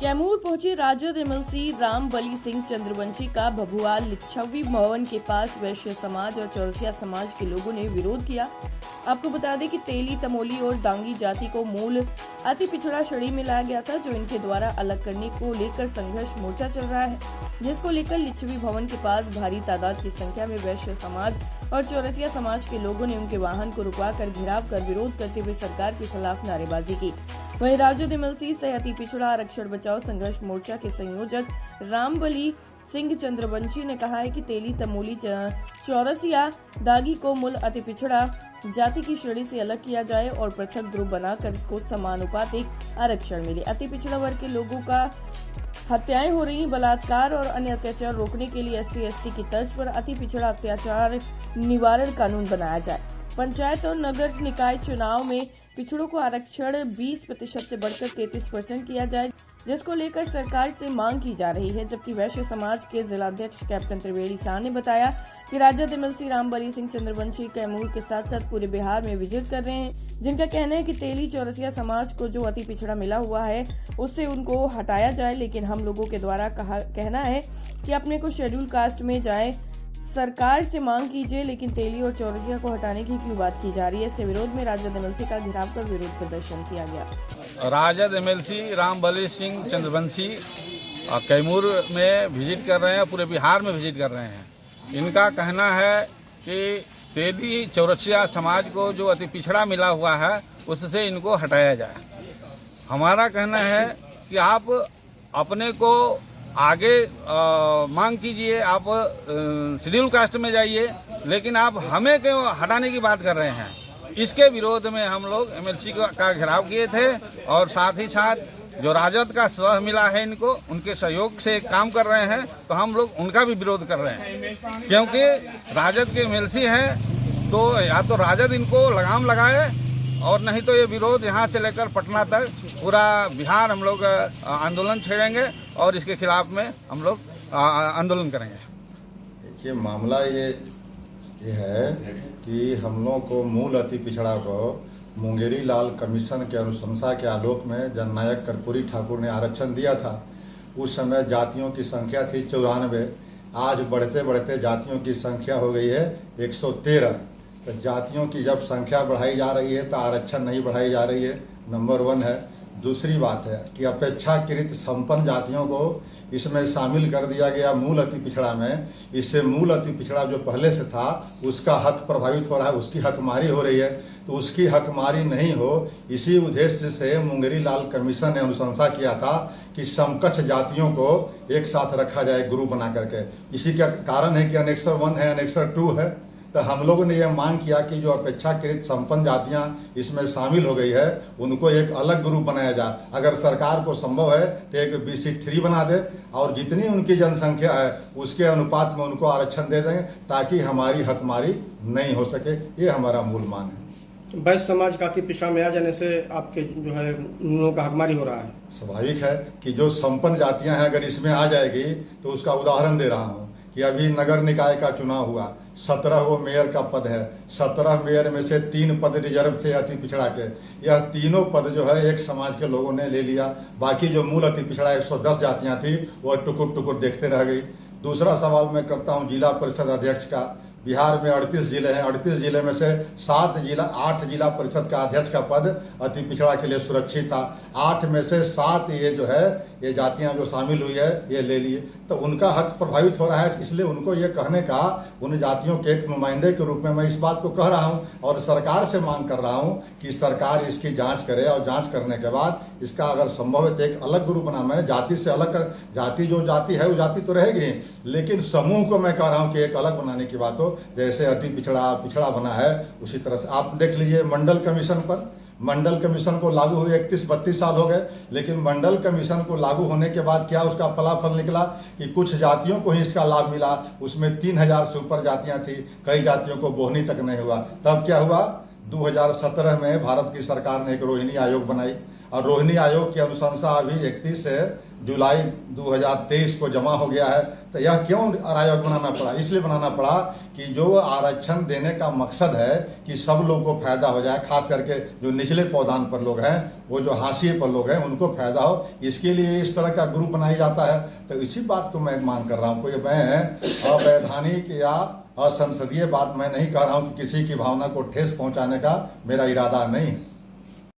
कैमूर पहुंचे राजद एमएलसी रामबली सिंह चंद्रवंशी का भभुआ लिच्छवी भवन के पास वैश्य समाज और चौरसिया समाज के लोगों ने विरोध किया। आपको बता दें कि तेली, तमोली और दांगी जाति को मूल अति पिछड़ा श्रेणी में लाया गया था, जो इनके द्वारा अलग करने को लेकर संघर्ष मोर्चा चल रहा है, जिसको लेकर लिच्छवी भवन के पास भारी तादाद की संख्या में वैश्य समाज और चौरसिया समाज के लोगों ने उनके वाहन को रुकवाकर घेराव कर विरोध करते हुए सरकार के खिलाफ नारेबाजी की। वहीं राजद एमएलसी सह अति पिछड़ा आरक्षण बचाओ संघर्ष मोर्चा के संयोजक रामबली सिंह चंद्रवंशी ने कहा है कि तेली, तमोली, चौरसिया, दागी को मूल अति पिछड़ा जाति की श्रेणी से अलग किया जाए और पृथक ग्रुप बनाकर इसको समानुपातिक आरक्षण मिले। अति पिछड़ा वर्ग के लोगों का हत्याएं हो रही, बलात्कार और अन्य अत्याचार रोकने के लिए SC/ST की तर्ज पर अति पिछड़ा अत्याचार निवारण कानून बनाया जाए। पंचायत और नगर निकाय चुनाव में पिछड़ों को आरक्षण 20% से बढ़कर 33% किया जाए, जिसको लेकर सरकार से मांग की जा रही है। जबकि वैश्य समाज के जिलाध्यक्ष कैप्टन त्रिवेणी शाह ने बताया कि राजद एमएलसी रामबली सिंह चंद्रवंशी कैमूर के साथ साथ पूरे बिहार में विजिट कर रहे हैं, जिनका कहना है कि तेली, चौरसिया समाज को जो अति पिछड़ा मिला हुआ है उससे उनको हटाया जाए, लेकिन हम लोगों के द्वारा कहना है कि अपने को शेड्यूल कास्ट में जाए। सरकार से मांग कीजिए, लेकिन तेली और चौरसिया को हटाने की क्यों बात की जा रही है। इसके विरोध में राजद एमएलसी का घेराव कर विरोध प्रदर्शन किया गया। राजद एमएलसी रामबली सिंह चंद्रवंशी कैमूर में विजिट कर रहे हैं, पूरे बिहार में विजिट कर रहे हैं। इनका कहना है कि तेली, चौरसिया समाज को जो अति पिछड़ा मिला हुआ है उससे इनको हटाया जाए। हमारा कहना है कि आप अपने को आगे मांग कीजिए, आप शेड्यूल कास्ट में जाइए, लेकिन आप हमें क्यों हटाने की बात कर रहे हैं। इसके विरोध में हम लोग एमएलसी का घेराव किए थे और साथ ही साथ जो राजद का सह मिला है इनको, उनके सहयोग से काम कर रहे हैं, तो हम लोग उनका भी विरोध कर रहे हैं। क्योंकि राजद के एमएलसी हैं तो या तो राजद इनको लगाम लगाए और नहीं तो ये विरोध यहाँ से लेकर पटना तक पूरा बिहार हम लोग आंदोलन छेड़ेंगे और इसके खिलाफ में हम लोग आंदोलन करेंगे। देखिए, मामला ये है कि हम लोग को मूल अति पिछड़ा को मुंगेरी लाल कमीशन के अनुशंसा के आलोक में जननायक कर्पूरी ठाकुर ने आरक्षण दिया था। उस समय जातियों की संख्या थी 94, आज बढ़ते बढ़ते जातियों की संख्या हो गई है 113। तो जातियों की जब संख्या बढ़ाई जा रही है तो आरक्षण नहीं बढ़ाई जा रही है, नंबर 1 है। दूसरी बात है कि अपेक्षाकृत संपन्न जातियों को इसमें शामिल कर दिया गया मूल अति पिछड़ा में। इससे मूल अति पिछड़ा जो पहले से था उसका हक प्रभावित हो रहा है, उसकी हकमारी हो रही है। तो उसकी हकमारी नहीं हो, इसी उद्देश्य से मुंगेरी लाल कमीशन ने अनुशंसा किया था कि समकक्ष जातियों को एक साथ रखा जाए ग्रुप बना करके। इसी का कारण है कि अनेक्सर 1 है, अनेक्सर 2 है। तो हम लोगों ने यह मांग किया कि जो अपेक्षाकृत संपन्न जातियां इसमें शामिल हो गई है उनको एक अलग ग्रुप बनाया जाए। अगर सरकार को संभव है तो एक BC3 बना दे और जितनी उनकी जनसंख्या है उसके अनुपात में उनको आरक्षण दे देंगे, ताकि हमारी हकमारी नहीं हो सके। ये हमारा मूल मांग है। वैश्य समाज का अति पिछड़ा में आ जाने से आपके जो है उन लोगों का हकमारी हो रहा है। स्वाभाविक है कि जो संपन्न जातियां हैं अगर इसमें आ जाएगी तो उसका उदाहरण दे रहा हूँ कि अभी नगर निकाय का चुनाव हुआ, 17 वो मेयर का पद है। 17 मेयर में से 3 पद रिजर्व थे अति पिछड़ा के। यह तीनों पद जो है एक समाज के लोगों ने ले लिया। बाकी जो मूल अति पिछड़ा 110 जातियां थी वो टुकुर टुकुर देखते रह गई। दूसरा सवाल मैं करता हूं जिला परिषद अध्यक्ष का। बिहार में 38 जिले हैं, 38 जिले में से 8 जिला परिषद का अध्यक्ष का पद अति पिछड़ा के लिए सुरक्षित था। 8 में से 7 ये जो है ये जातियां जो शामिल हुई है ये ले लिए, तो उनका हक प्रभावित हो रहा है। इसलिए उनको ये कहने का, उन जातियों के एक नुमाइंदे के रूप में मैं इस बात को कह रहा हूँ और सरकार से मांग कर रहा हूँ कि सरकार इसकी जांच करे और जांच करने के बाद इसका अगर संभव है तो एक अलग ग्रुप बनाना है। जाति से अलग कर, जाति जो जाति है वो जाति तो रहेगी, लेकिन समूह को मैं कह रहा हूँ कि एक अलग बनाने की बात हो। जैसे अति पिछड़ा बना है उसी तरह से आप देख लीजिए मंडल कमीशन पर। मंडल कमीशन को लागू हुए 31-32 साल हो गए, लेकिन मंडल कमीशन को लागू होने के बाद क्या उसका फलाफल निकला कि कुछ जातियों को ही इसका लाभ मिला। उसमें 3000 से ऊपर जातियां थी, कई जातियों को बोहनी तक नहीं हुआ। तब क्या हुआ, 2017 में भारत की सरकार ने एक रोहिणी आयोग बनाई और रोहिणी आयोग की अनुशंसा अभी 31 जुलाई 2023 को जमा हो गया है। तो यह क्यों आयोग बनाना पड़ा? इसलिए बनाना पड़ा कि जो आरक्षण देने का मकसद है कि सब लोगों को फायदा हो जाए, खास करके जो निचले पौधान पर लोग हैं, वो जो हाशिए पर लोग हैं, उनको फायदा हो, इसके लिए इस तरह का ग्रुप बनाया जाता है। तो इसी बात को मैं मांग कर रहा हूँ। कोई मैं अवैधानिक या असंसदीय बात मैं नहीं कह रहा हूँ कि किसी की भावना को ठेस पहुंचाने का मेरा इरादा नहीं है।